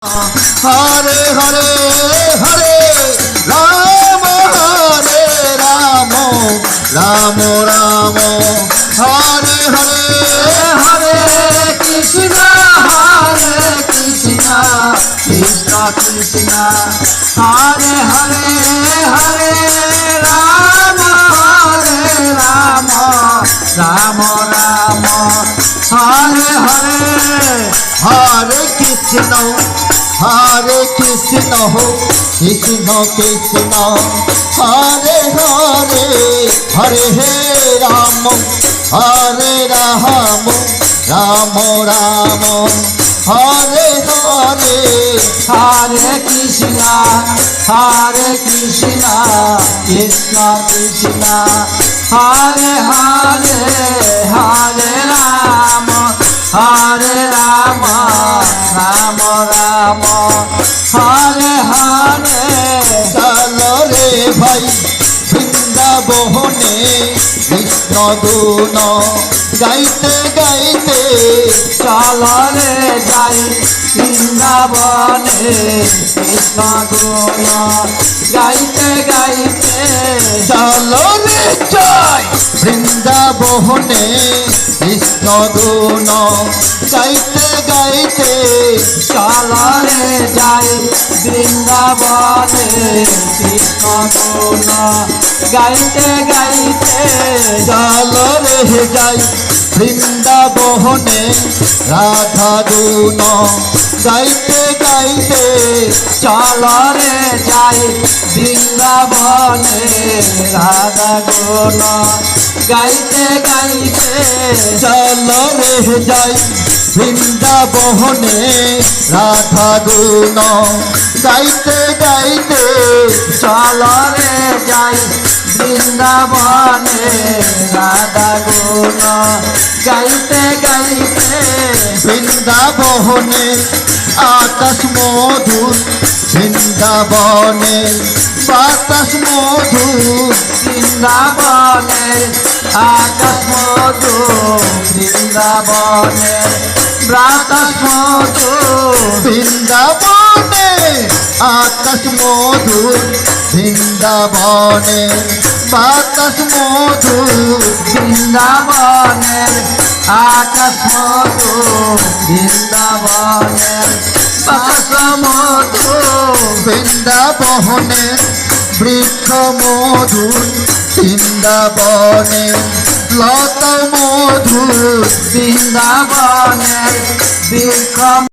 हरे हरे हरे राम हरे राम राम राम हरे हरे हरे कृष्ण कृष्ण कृष्ण हरे हरे हरे राम राम राम हरे हरे हरे कृष्ण हो कृष्ण कृष्ण हरे हरे हरे हे राम हरे राम राम राम हरे हरे हरे कृष्ण कृष्ण कृष्ण हरे हरे हरे राम राम राम हरे हरे चलो रे भाई বৃন্দাবনে কৃষ্ণ গুণ গাইতে গাইতে চলো রে যাই বৃন্দাবনে কৃষ্ণ গুণ গাইতে গাইতে চলো রে যাই বৃন্দাবনে কৃষ্ণ গুণ গাইতে গাইতে চলো রে যাই বৃন্দাবনে কৃষ্ণ গুণ গাইতে গাইতে চলো রে যাই বৃন্দাবনে রাধা গুণ গাইতে গাইতে চলো রে যাই বৃন্দাবনে রাধা গুণ গাইতে গাইতে চলো রে যাই বৃন্দাবনে রাধা গুণ গাইতে গাইতে চলো রে যাই বৃন্দাবনে রাধা গুণ গাইতে গাইতে বৃন্দাবনে আকাশ মধুর বৃন্দাবনে বাতাস মধুর বৃন্দাবনে আকাশ মধু বৃন্দাবনে বাতাস মধু বৃন্দাবনে আকাশ মধুর বৃন্দাবনে বাতাস মধুর বৃন্দাবনে আকাশ মধু বৃন্দাবনে বাতাস মধু বৃন্দাবনে বৃক্ষ মধুর বৃন্দাবনে লতা মধুর বৃন্দাবনে বৃক্ষ